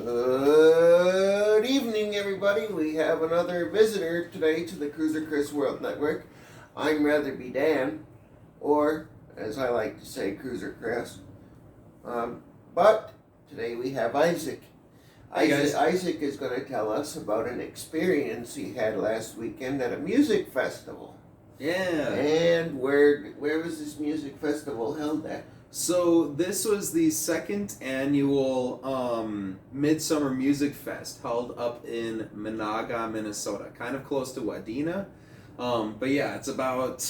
Good evening, everybody. We have another visitor today to the Cruiser Chris World Network. I'm Rather Be Dan, or as I like to say, Cruiser Chris. But today we have Isaac. Isaac is going to tell us about an experience he had last weekend at a music festival. Yeah. And where was this music festival held at? So this was the second annual Midsummer Music Fest held up in Minnesota, kind of close to Wadena. But yeah, it's about,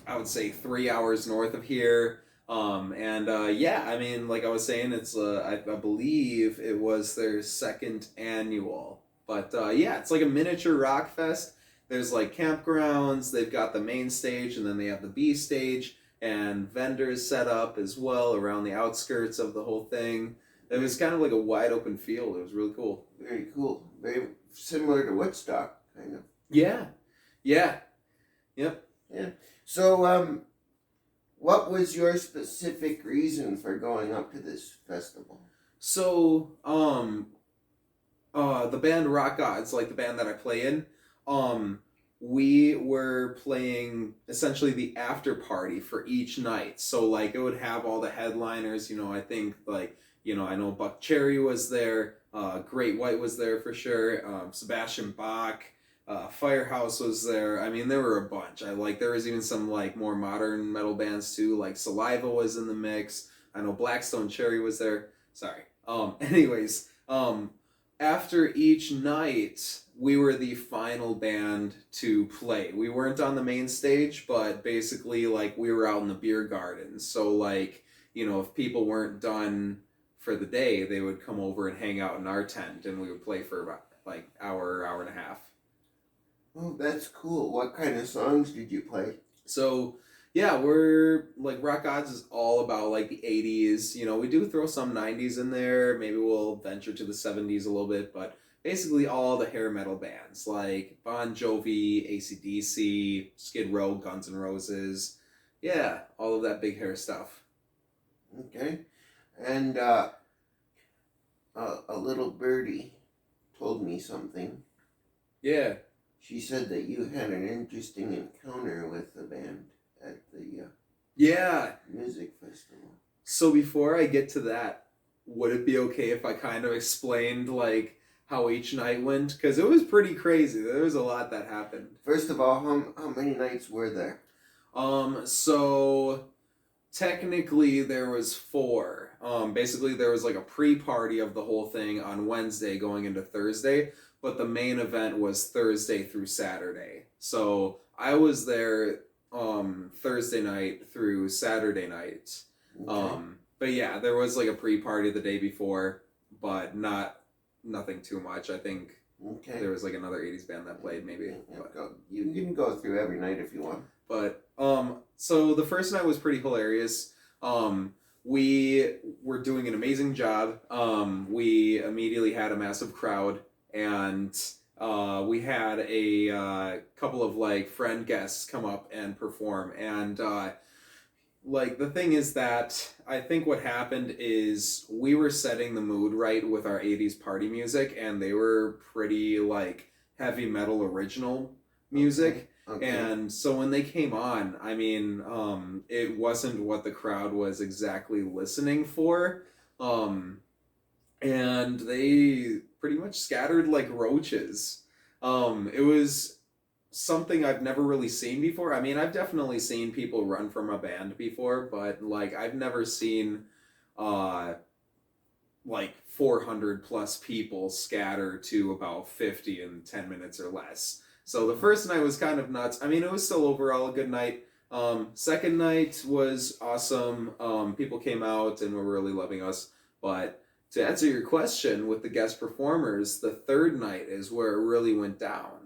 I would say, 3 hours north of here. Yeah, I mean, like I was saying, it's I believe it was their second annual. But yeah, it's like a miniature rock fest. There's like campgrounds. They've got the main stage, and then they have the B stage. And vendors set up as well around the outskirts of the whole thing. It was kind of like a wide open field. It was really cool. Very cool. Very similar to Woodstock, kind of. Yeah. Yep. Yeah. So, what was your specific reason for going up to this festival? So, the band WhiteRockgodz, like the band that I play in, we were playing essentially the after party for each night. So like it would have all the headliners, I think like, I know Buck Cherry was there, Great White was there for sure, Sebastian Bach, Firehouse was there. I mean, there were a bunch. There was even some like more modern metal bands too, like Saliva was in the mix. I know Black Stone Cherry was there. Sorry. Anyways, after each night, we were the final band to play. We weren't on the main stage, but basically, like, we were out in the beer garden. So, like, if people weren't done for the day, they would come over and hang out in our tent, and we would play for about, like, hour and a half. Oh, that's cool. What kind of songs did you play? So, yeah, we're, like, WhiteRockgodz is all about, like, the 80s. We do throw some 90s in there. Maybe we'll venture to the 70s a little bit, but basically all the hair metal bands, like Bon Jovi, AC/DC, Skid Row, Guns N' Roses. Yeah, all of that big hair stuff. Okay. And a little birdie told me something. Yeah. She said that you had an interesting encounter with the band at the music festival. So before I get to that, would it be okay if I kind of explained like how each night went? Because it was pretty crazy. There was a lot that happened. First of all, how many nights were there? So technically there was 4. Basically there was like a pre-party of the whole thing on Wednesday going into Thursday, but the main event was Thursday through Saturday. So I was there Thursday night through Saturday night. Okay. But yeah, there was like a pre-party the day before, but nothing too much. I think there was like another 80s band that played maybe. You can go through every night if you want. But so the first night was pretty hilarious. We were doing an amazing job. We immediately had a massive crowd, and we had a couple of like friend guests come up and perform. And like the thing is that I think what happened is we were setting the mood right with our 80s party music, and they were pretty like heavy metal original music. Okay. And so when they came on, I mean, it wasn't what the crowd was exactly listening for. And they pretty much scattered like roaches. It was something I've never really seen before. I mean, I've definitely seen people run from a band before, but like I've never seen like 400 plus people scatter to about 50 in 10 minutes or less. So the first night was kind of nuts. I mean, it was still overall a good night. Second night was awesome. People came out and were really loving us. But to answer your question with the guest performers, the third night is where it really went down.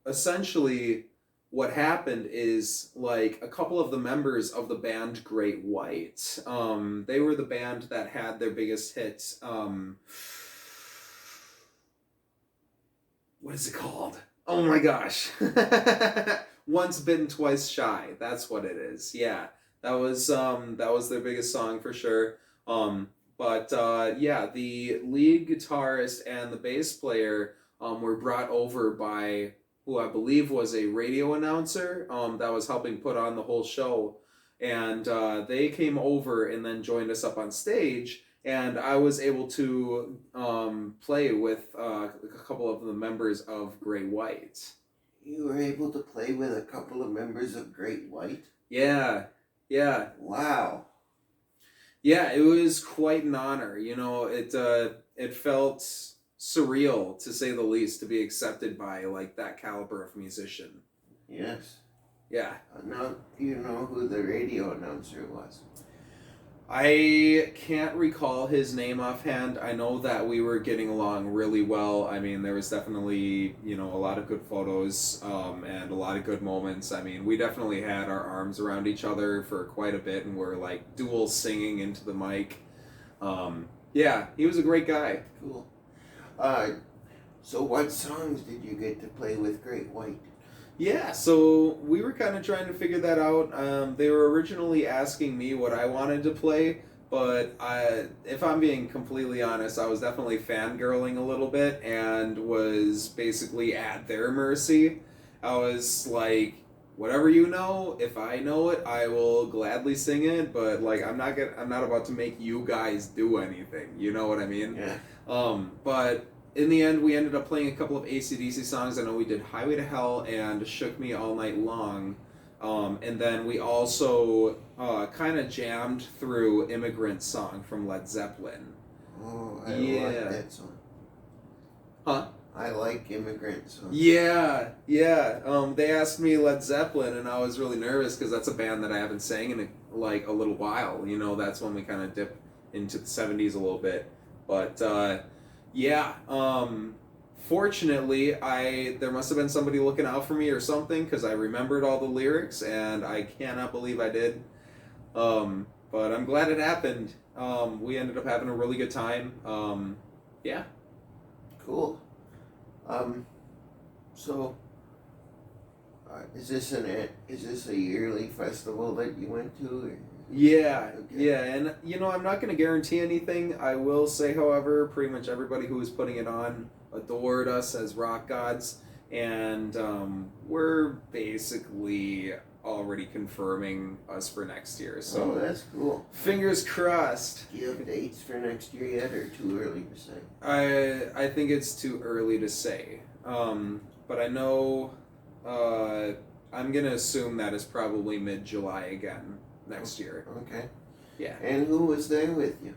Essentially what happened is like a couple of the members of the band Great White, they were the band that had their biggest hit, what is it called? Oh my gosh. Once Bitten, Twice Shy. That's what it is. Yeah. That was their biggest song for sure. Yeah, the lead guitarist and the bass player were brought over by who I believe was a radio announcer that was helping put on the whole show. And they came over and then joined us up on stage. And I was able to play with a couple of the members of Great White. You were able to play with a couple of members of Great White? Yeah, yeah. Wow. Yeah, it was quite an honor. You know, it felt surreal to say the least to be accepted by like that caliber of musician. Yes. Yeah. Now, do you know who the radio announcer was? I can't recall his name offhand. I know that we were getting along really well. I mean, there was definitely, you know, a lot of good photos and a lot of good moments. I mean, we definitely had our arms around each other for quite a bit and were like dual singing into the mic. Yeah, he was a great guy. Cool. So what songs did you get to play with Great White? Yeah, so we were kind of trying to figure that out. They were originally asking me what I wanted to play, but if I'm being completely honest, I was definitely fangirling a little bit and was basically at their mercy. I was like, whatever you know, if I know it, I will gladly sing it, but like I'm not about to make you guys do anything. You know what I mean? Yeah. But in the end, we ended up playing a couple of AC/DC songs. I know we did Highway to Hell and Shook Me All Night Long. And then we also kind of jammed through Immigrant Song from Led Zeppelin. Oh, I like that song. Huh? I like Immigrant Song. Yeah. They asked me Led Zeppelin, and I was really nervous because that's a band that I haven't sang in like a little while. You know, that's when we kind of dip into the 70s a little bit. But yeah, fortunately, there must have been somebody looking out for me or something because I remembered all the lyrics, and I cannot believe I did. But I'm glad it happened. We ended up having a really good time. Yeah. Cool. So, is this a yearly festival that you went to? Or? Yeah, Okay. yeah, and you know, I'm not going to guarantee anything. I will say, however, pretty much everybody who was putting it on adored us as WhiteRockgodz, and we're basically already confirming us for next year. So that's cool. Fingers crossed. Do you have dates for next year yet, or too early to say? I think it's too early to say, but I know I'm going to assume that it's probably mid-July again. Next year. Okay. Yeah. And who was there with you?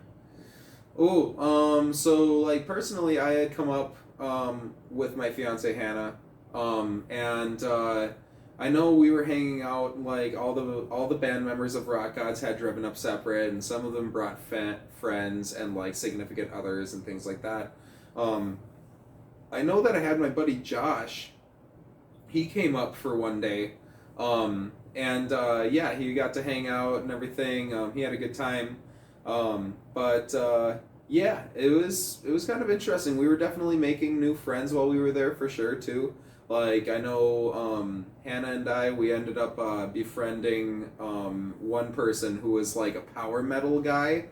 Oh, so like personally, I had come up with my fiance Hannah, and I know we were hanging out. Like all the band members of WhiteRockgodz had driven up separate, and some of them brought friends and like significant others and things like that. I know that I had my buddy Josh. He came up for one day. And yeah, he got to hang out and everything. He had a good time. Yeah, it was kind of interesting. We were definitely making new friends while we were there for sure too. Like I know Hannah and we ended up befriending one person who was like a power metal guy.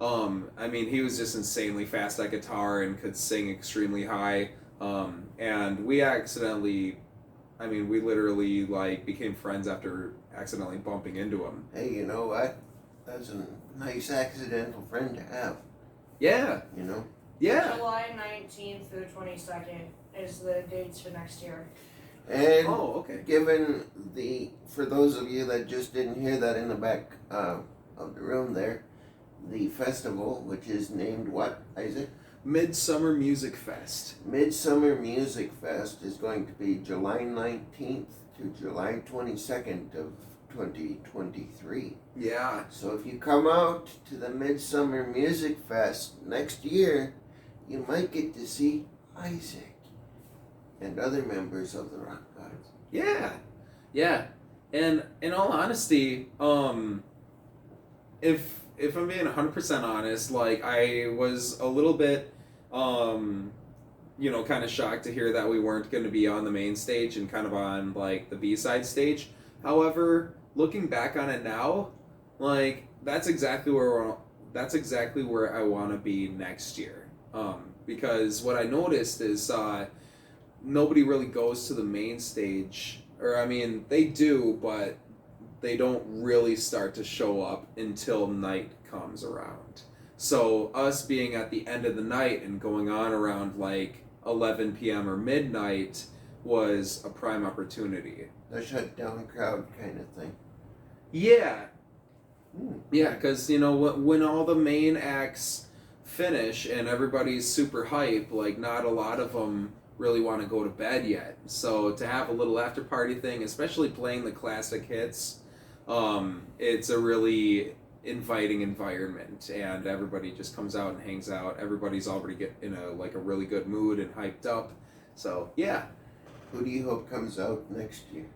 I mean, he was just insanely fast at guitar and could sing extremely high. And we literally like became friends after accidentally bumping into him. Hey, you know what? That's a nice accidental friend to have. Yeah. You know? Yeah. July 19th through 22nd is the dates for next year. And okay. For those of you that just didn't hear that in the back of the room there, the festival, which is named what, Isaac? MidSummerMusic Fest. Midsummer Music Fest is going to be July 19th to July 22nd of 2023. Yeah. So if you come out to the Midsummer Music Fest next year, you might get to see Isaac and other members of the WhiteRockgodz. Yeah. Yeah. And in all honesty, if I'm being 100% honest, like I was a little bit, kind of shocked to hear that we weren't going to be on the main stage and kind of on like the B-side stage. However, looking back on it now, like that's exactly where that's exactly where I want to be next year. Because what I noticed is nobody really goes to the main stage, or I mean, they do, but they don't really start to show up until night comes around. So us being at the end of the night and going on around like 11 p.m. or midnight was a prime opportunity. The shutdown crowd kind of thing. Yeah. Ooh. Yeah, because, you know, when all the main acts finish and everybody's super hype, like, not a lot of them really want to go to bed yet. So to have a little after party thing, especially playing the classic hits, it's a really inviting environment, and everybody just comes out and hangs out. Everybody's already in a really good mood and hyped up. So yeah. Who do you hope comes out next year?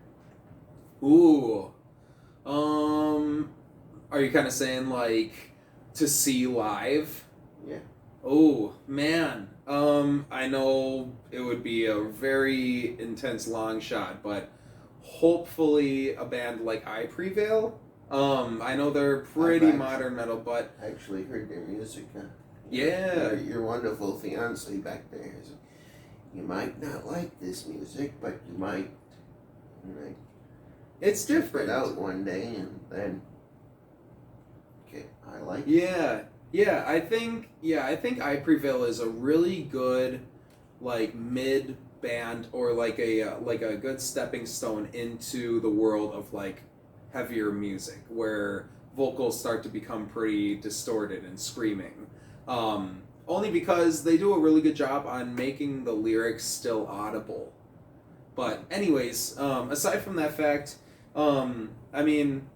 Ooh. Are you kind of saying like to see live? Yeah. Oh man. I know it would be a very intense long shot, but hopefully a band like I Prevail. I know they're pretty modern metal, but I actually heard their music. Yeah. Your wonderful fiance back there. You might not like this music, but you might. It's check different. it out one day, and then. Okay, I like. Yeah. I think I Prevail is a really good, like, mid band, or like a good stepping stone into the world of like heavier music where vocals start to become pretty distorted and screaming. Only because they do a really good job on making the lyrics still audible. But anyways, aside from that fact, I mean,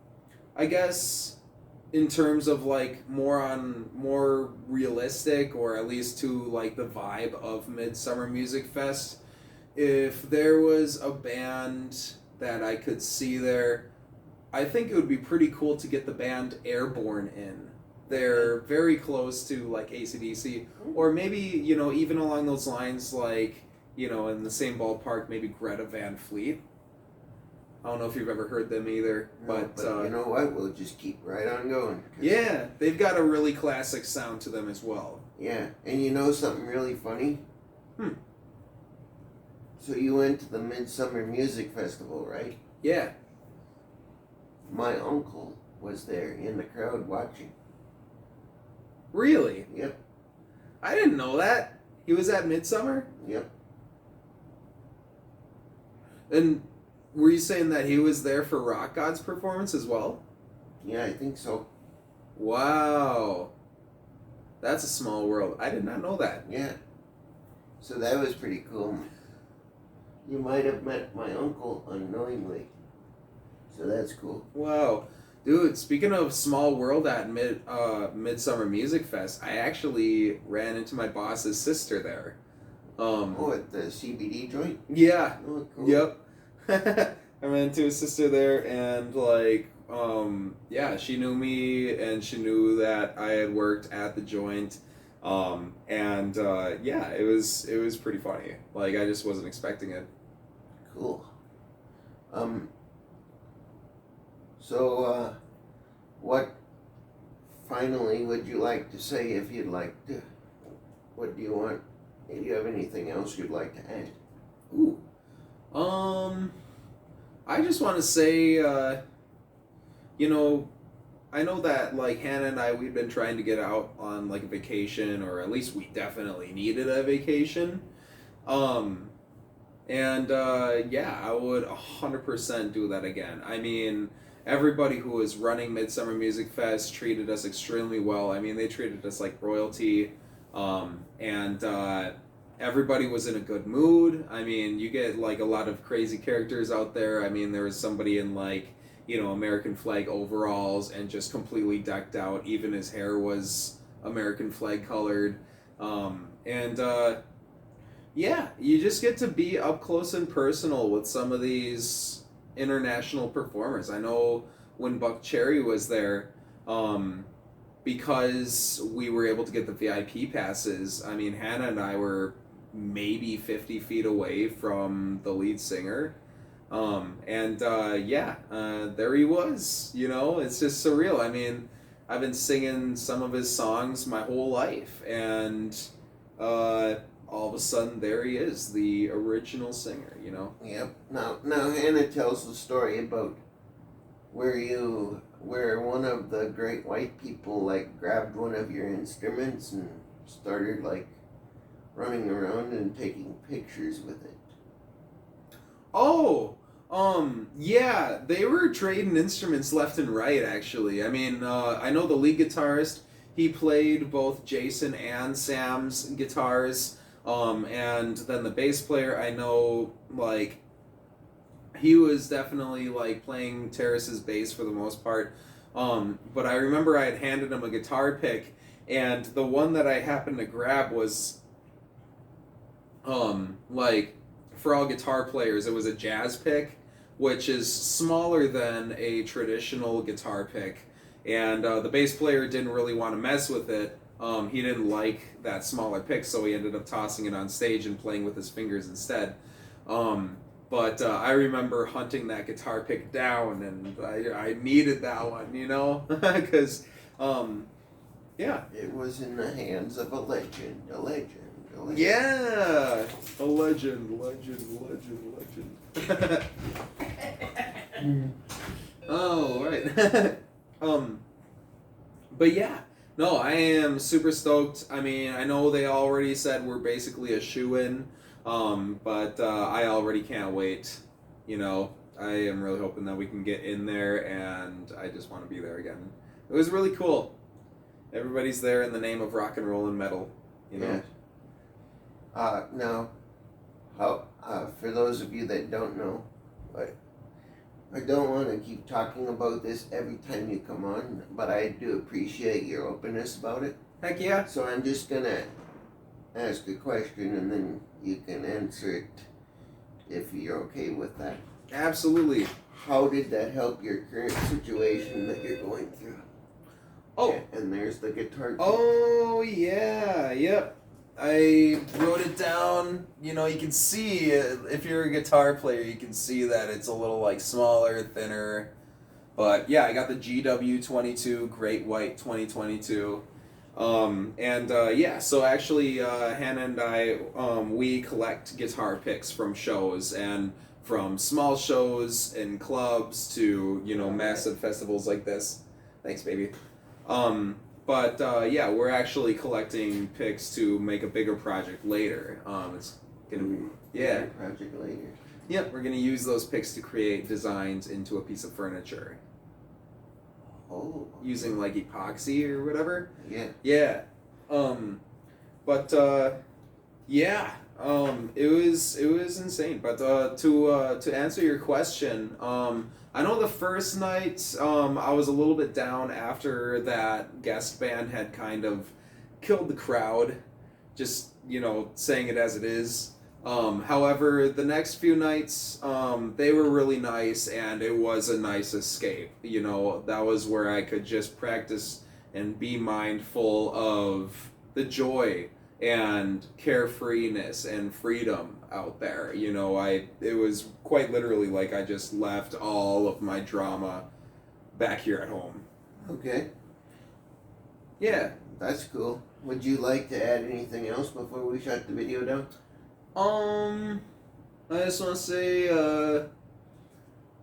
I guess in terms of like more realistic, or at least to like the vibe of Midsummer Music Fest, if there was a band that I could see there, I think it would be pretty cool to get the band Airborne in. They're very close to like AC/DC, or maybe, you know, even along those lines, like, you know, in the same ballpark, maybe Greta Van Fleet. I don't know if you've ever heard them either, No, but you know what? We'll just keep right on going. Yeah, they've got a really classic sound to them as well. Yeah, and you know something really funny? So you went to the Midsummer Music Festival, right? Yeah. My uncle was there in the crowd watching. Really? Yep. I didn't know that. He was at Midsummer? Yep. And were you saying that he was there for WhiteRockgodz performance as well? Yeah, I think so. Wow. That's a small world. I did not know that. Yeah. So that was pretty cool. You might have met my uncle unknowingly. So that's cool. Wow. Dude, speaking of small world at Midsummer Music Fest, I actually ran into my boss's sister there. At the CBD joint? Yeah. Oh, cool. Yep. I ran into his sister there, and like, yeah, she knew me, and she knew that I had worked at the joint. Yeah, it was pretty funny. Like, I just wasn't expecting it. Cool. So, what finally would you like to say, if you'd like to? What do you want? Do you have anything else you'd like to add? Ooh. I just want to say, you know, I know that, like, Hannah and I, we've been trying to get out on, like, a vacation, or at least we definitely needed a vacation. Yeah, I would 100% do that again. I mean, everybody who was running Midsummer Music Fest treated us extremely well. I mean, they treated us like royalty. Everybody was in a good mood. I mean, you get like a lot of crazy characters out there. I mean, there was somebody in like, you know, American flag overalls and just completely decked out. Even his hair was American flag colored. Yeah, you just get to be up close and personal with some of these international performers. I know when Buck Cherry was there, because we were able to get the VIP passes, I mean, Hannah and I were maybe 50 feet away from the lead singer. There he was, you know, it's just surreal. I mean, I've been singing some of his songs my whole life, and all of a sudden there he is, the original singer, you know? Yep. Now Hannah tells the story about where one of the great white people like grabbed one of your instruments and started like running around and taking pictures with it. Oh, yeah, they were trading instruments left and right, actually. I mean, I know the lead guitarist, he played both Jason and Sam's guitars, and then the bass player, I know, like, he was definitely, like, playing Terrace's bass for the most part, but I remember I had handed him a guitar pick, and the one that I happened to grab was, like, for all guitar players, it was a jazz pick, which is smaller than a traditional guitar pick. And the bass player didn't really want to mess with it. He didn't like that smaller pick, so he ended up tossing it on stage and playing with his fingers instead. But I remember hunting that guitar pick down, and I needed that one, you know? Because, yeah. It was in the hands of a legend. Yeah, a legend. Oh, right. But yeah, no, I am super stoked. I mean, I know they already said we're basically a shoo-in, but I already can't wait. You know, I am really hoping that we can get in there, and I just want to be there again. It was really cool. Everybody's there in the name of rock and roll and metal, you know? Yeah. Now, for those of you that don't know, but I don't want to keep talking about this every time you come on, but I do appreciate your openness about it. Heck yeah. So I'm just gonna ask a question and then you can answer it if you're okay with that. Absolutely. How did that help your current situation that you're going through? Oh. And there's the guitar. Oh, yeah. Yep. I wrote it down. You know, you can see, if you're a guitar player, you can see that it's a little, like, smaller, thinner. But, yeah, I got the GW22 Great White 2022. Yeah, so actually, Hannah and I, we collect guitar picks from shows, and from small shows and clubs to, you know, massive festivals like this. Thanks, baby. Yeah, we're actually collecting picks to make a bigger project later. It's gonna be Bigger project later. Yep, we're gonna use those picks to create designs into a piece of furniture. Oh. Using like epoxy or whatever. Yeah. Yeah. Yeah. It was insane. But to answer your question, I know the first night I was a little bit down after that guest band had kind of killed the crowd, just, you know, saying it as it is. However, the next few nights, they were really nice, and it was a nice escape. You know, that was where I could just practice and be mindful of the joy and carefreeness and freedom out there. You know, it was quite literally like I just left all of my drama back here at home. Okay. Yeah. That's cool. Would you like to add anything else before we shut the video down? I just want to say,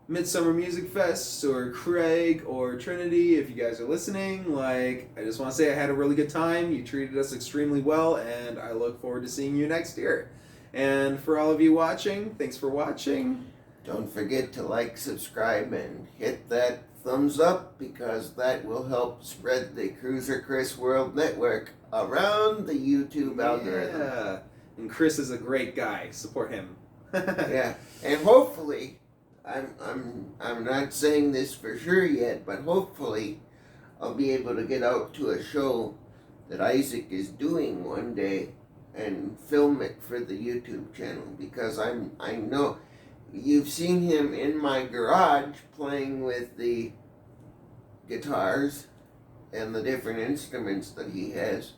Midsummer Music Fest, or Craig, or Trinity, if you guys are listening, like, I just want to say I had a really good time. You treated us extremely well, and I look forward to seeing you next year. And for all of you watching, thanks for watching. Don't forget to like, subscribe, and hit that thumbs up, because that will help spread the Cruiser Chris World Network around the YouTube algorithm. Yeah. And Chris is a great guy. Support him. Yeah. And hopefully, I'm not saying this for sure yet, but hopefully I'll be able to get out to a show that Isaac is doing one day and film it for the YouTube channel, because I know you've seen him in my garage playing with the guitars and the different instruments that he has.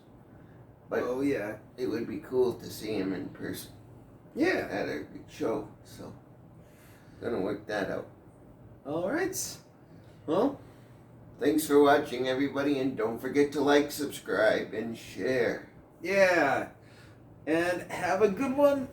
But oh yeah, it would be cool to see him in person. Yeah. At a show, so gonna work that out. All right. Well, Thanks for watching, everybody, and don't forget to like, subscribe, and share. Yeah. And have a good one.